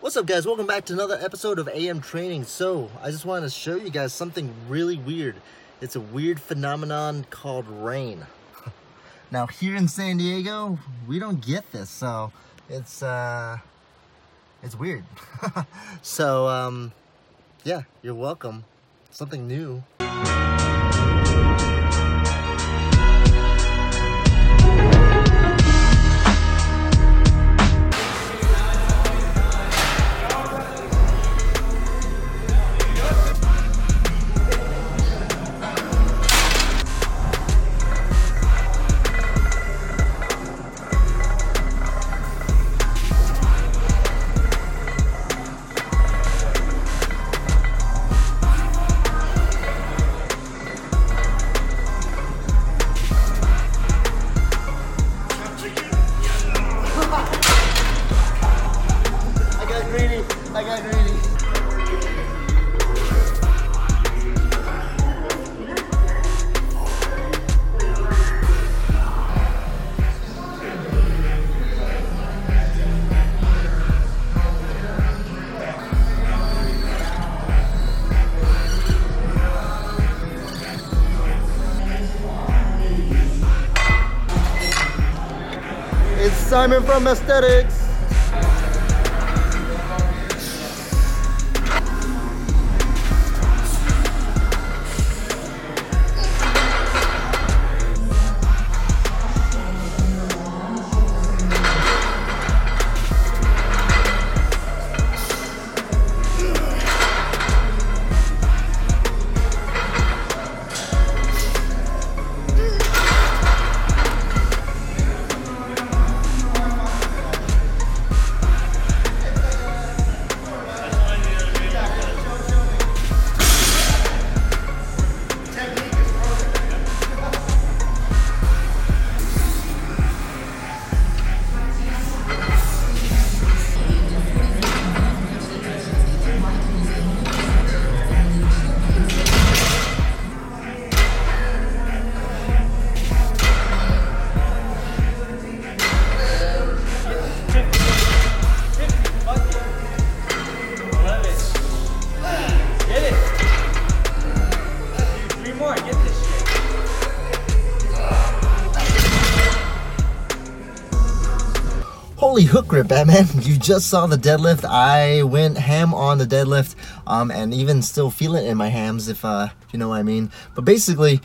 What's up, guys? Welcome back to another episode of AM Training. So I just wanted to show you guys something really weird. It's a weird phenomenon called rain. Now here in San Diego, we don't get this, so it's weird. So yeah, you're welcome. Something new. I got greedy. It's Simon from Aesthetics. Holy hook grip, Batman. You just saw the deadlift. I went ham on the deadlift, and even still feel it in my hams, if you know what I mean. But basically,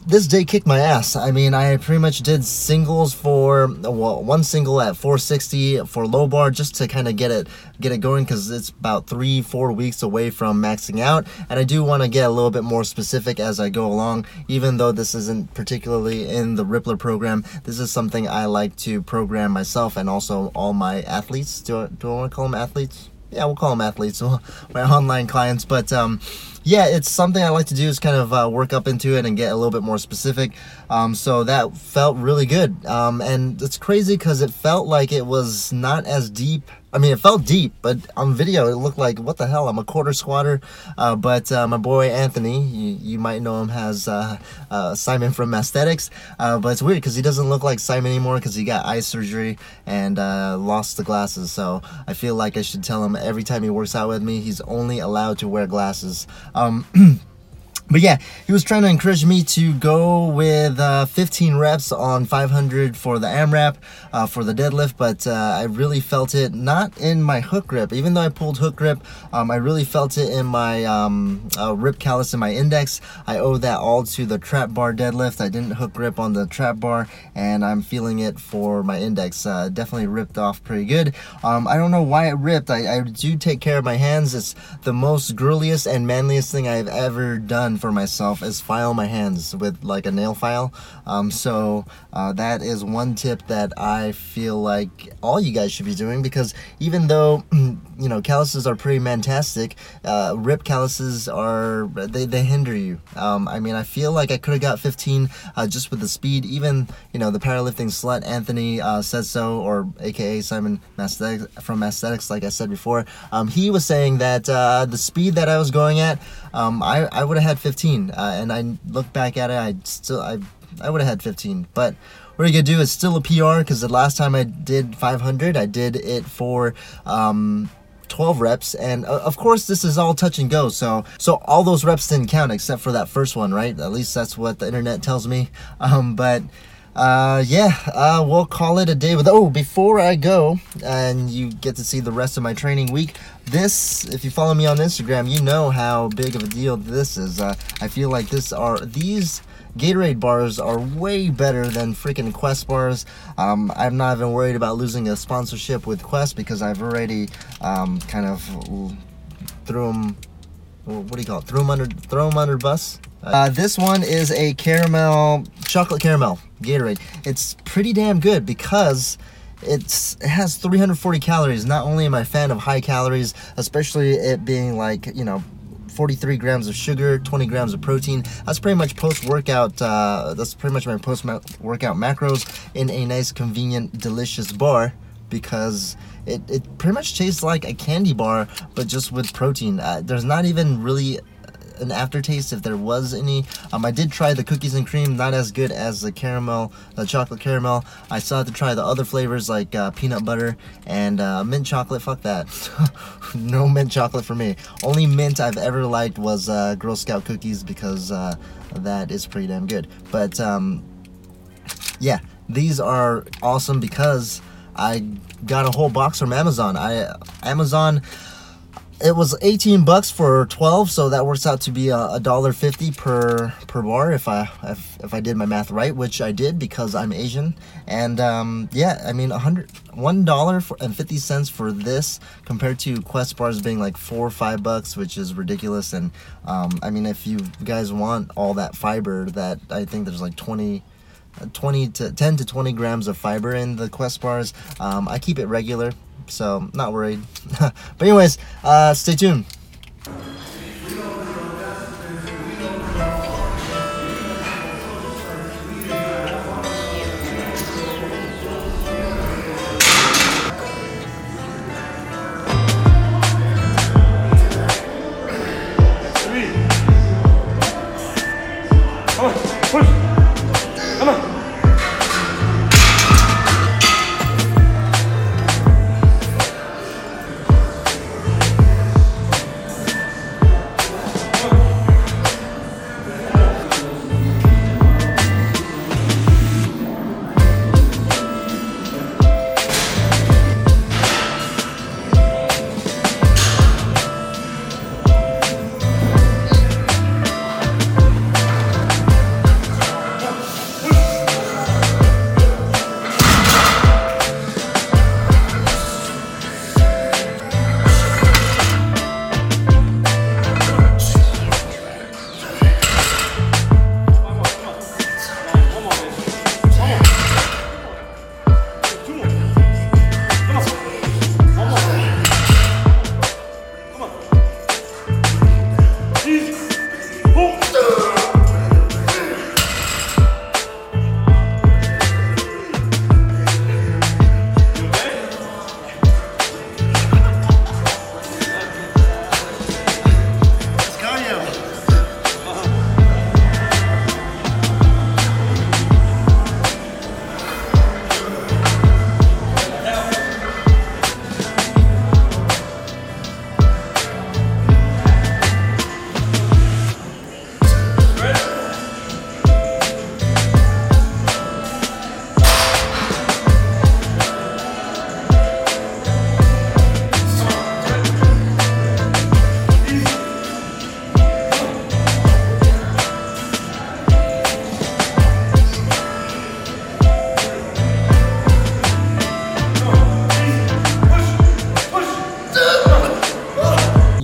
this day kicked my ass. I mean, I pretty much did singles for, well, one single at 460 for low bar, just to kind of get it going, because it's about 3-4 weeks away from maxing out, and I do want to get a little bit more specific as I go along. Even though this isn't particularly in the Rippler program, this is something I like to program myself and also all my athletes. Do I want to call them athletes? Yeah, we'll call them athletes, my online clients. But yeah, it's something I like to do, is kind of work up into it and get a little bit more specific. So that felt really good. And it's crazy because it felt like it was not as deep. I mean, it felt deep, but on video it looked like, what the hell, I'm a quarter squatter. But my boy Anthony, you might know him as Simon from Aesthetics. But it's weird because he doesn't look like Simon anymore, because he got eye surgery and lost the glasses. So I feel like I should tell him every time he works out with me, he's only allowed to wear glasses. But yeah, he was trying to encourage me to go with 15 reps on 500 for the AMRAP, for the deadlift, but I really felt it not in my hook grip. Even though I pulled hook grip, I really felt it in my rib callus in my index. I owe that all to the trap bar deadlift. I didn't hook grip on the trap bar, and I'm feeling it for my index. Definitely ripped off pretty good. I don't know why it ripped. I do take care of my hands. It's the most girliest and manliest thing I've ever done for myself, is file my hands with like a nail file. So that is one tip that I feel like all you guys should be doing, because even though you know, calluses are pretty fantastic, rib calluses are, they hinder you. I mean, I feel like I could have got 15 just with the speed. Even, you know, the powerlifting slut Anthony said so, or aka Simon from Aesthetics, like I said before. He was saying that the speed that I was going at, I would have had 15, and I look back at it, I would have had 15, but what are you gonna do? It's still a PR because the last time I did 500, I did it for 12 reps, and of course this is all touch and go, so all those reps didn't count except for that first one, right? At least that's what the internet tells me. But yeah, we'll call it a day. With before I go and you get to see the rest of my training week, this, if you follow me on Instagram, you know how big of a deal this is. I feel like these Gatorade bars are way better than freaking Quest bars. I'm not even worried about losing a sponsorship with Quest because I've already kind of threw them. What do you call it? Throw them under the bus. This one is a chocolate caramel Gatorade. It's pretty damn good because it has 340 calories. Not only am I a fan of high calories, especially it being like, you know, 43 grams of sugar, 20 grams of protein. That's pretty much post-workout. That's pretty much my post-workout macros in a nice, convenient, delicious bar, because it pretty much tastes like a candy bar, but just with protein. There's not even really an aftertaste, if there was any. I did try the cookies and cream, not as good as the chocolate caramel. I still have to try the other flavors like peanut butter and mint chocolate. Fuck that. No mint chocolate for me. Only mint I've ever liked was Girl Scout cookies, because that is pretty damn good. But yeah, these are awesome because I got a whole box from Amazon. Amazon, it was 18 bucks for 12, so that works out to be $1.50 per bar if I did my math right, which I did because I'm Asian. And yeah, I mean $1.50 for this compared to Quest bars being like $4 or $5, which is ridiculous. And I mean, if you guys want all that fiber, that I think there's like 10 to 20 grams of fiber in the Quest bars. I keep it regular, so not worried. But anyways, stay tuned.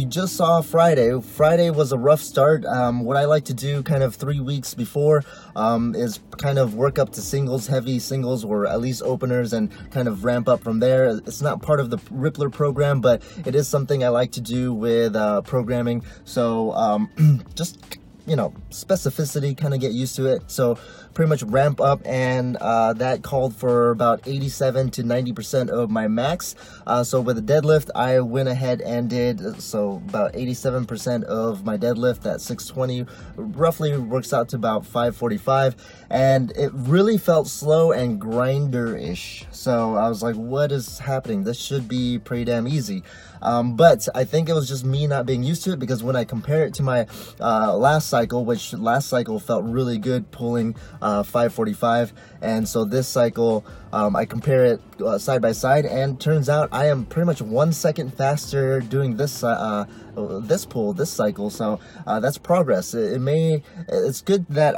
Just saw Friday. Friday was a rough start. What I like to do kind of 3 weeks before is kind of work up to singles, heavy singles, or at least openers, and kind of ramp up from there. It's not part of the Rippler program, but it is something I like to do with programming. So just specificity, kind of get used to it. So pretty much ramp up, and that called for about 87 to 90% of my max. So with the deadlift, I went ahead and did so about 87% of my deadlift at 620, roughly works out to about 545, and it really felt slow and grinder-ish. So I was like, what is happening? This should be pretty damn easy. But I think it was just me not being used to it, because when I compare it to my last cycle, which last cycle felt really good pulling 545, and so this cycle I compare it side by side, and turns out I am pretty much 1 second faster doing this pull this cycle. So that's progress. It's good that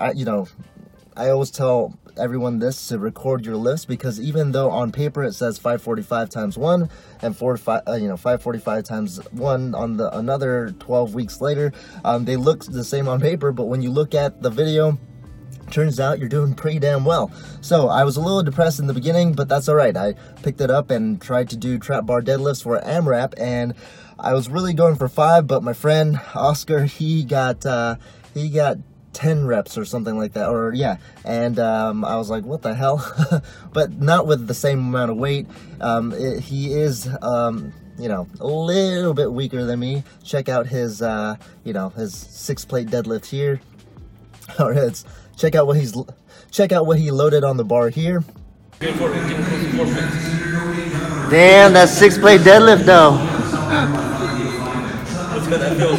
I always tell everyone this, to record your lifts, because even though on paper it says 545 times 1 and 545 times 1 on the another 12 weeks later, they look the same on paper, but when you look at the video, turns out you're doing pretty damn well. So I was a little depressed in the beginning, but that's all right. I picked it up and tried to do trap bar deadlifts for AMRAP, and I was really going for 5, but my friend Oscar, he got 10 reps or something like that, or yeah, and I was like, what the hell? But not with the same amount of weight. He is a little bit weaker than me. Check out his his 6-plate deadlift here, or check out what he loaded on the bar here. Damn, that 6-plate deadlift though. That's good, that feels.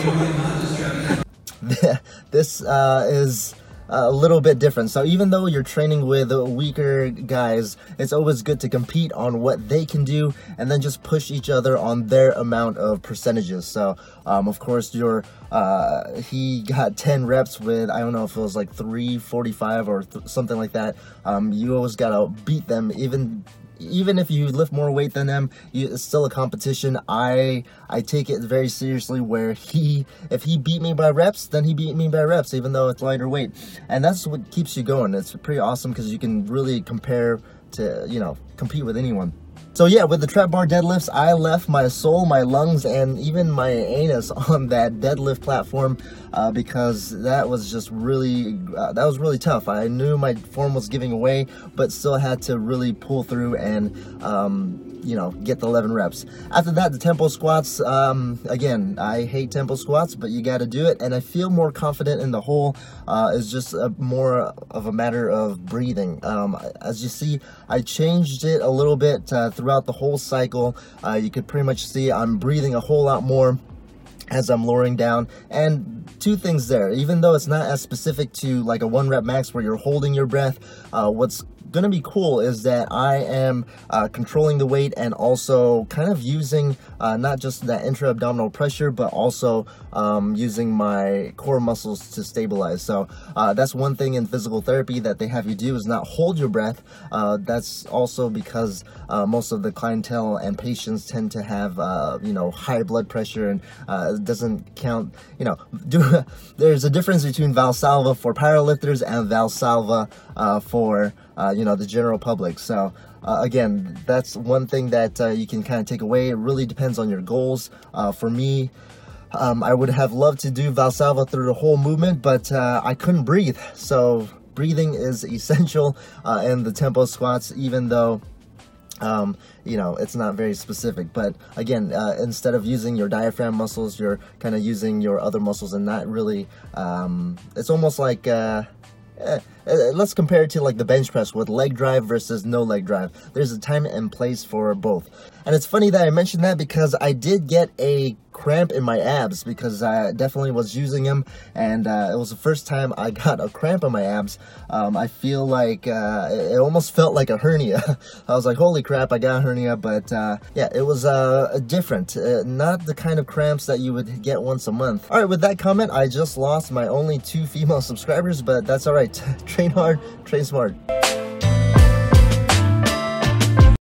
This is a little bit different. So even though you're training with weaker guys, it's always good to compete on what they can do, and then just push each other on their amount of percentages. So of course he got 10 reps with, I don't know if it was like 345 or something like that. You always gotta beat them, even if you lift more weight than them. It's still a competition. I take it very seriously, where if he beat me by reps, then he beat me by reps, even though it's lighter weight. And that's what keeps you going. It's pretty awesome, because you can really compare to, compete with anyone. So yeah, with the trap bar deadlifts, I left my soul, my lungs, and even my anus on that deadlift platform, because that was just really tough. I knew my form was giving away, but still had to really pull through and get the 11 reps. After that, the tempo squats. Again, I hate tempo squats, but you got to do it, and I feel more confident in the whole. It's just more of a matter of breathing. As you see, I changed it a little bit throughout the whole cycle. You could pretty much see I'm breathing a whole lot more as I'm lowering down. And two things there, even though it's not as specific to like a 1 rep max where you're holding your breath, what's gonna be cool is that I am controlling the weight, and also kind of using not just that intra-abdominal pressure, but also using my core muscles to stabilize. So that's one thing in physical therapy that they have you do, is not hold your breath. That's also because most of the clientele and patients tend to have high blood pressure, and it doesn't count. There's a difference between Valsalva for powerlifters and Valsalva for the general public. So again, that's one thing that you can kind of take away. It really depends on your goals. For me, I would have loved to do Valsalva through the whole movement, but I couldn't breathe. So breathing is essential in the tempo squats, even though it's not very specific. But again, instead of using your diaphragm muscles, you're kind of using your other muscles, and not really, it's almost like, let's compare it to like the bench press with leg drive versus no leg drive. There's a time and place for both. And it's funny that I mentioned that, because I did get a cramp in my abs, because I definitely was using them, and it was the first time I got a cramp in my abs. I feel like it almost felt like a hernia. I was like, holy crap, I got a hernia. But yeah, it was different, not the kind of cramps that you would get once a month. All right, with that comment, I just lost my only 2 female subscribers, but that's all right. Train hard, train smart.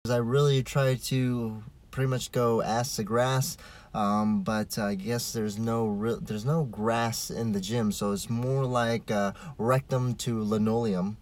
I really try to pretty much go ass to grass, but I guess there's no grass in the gym, so it's more like rectum to linoleum.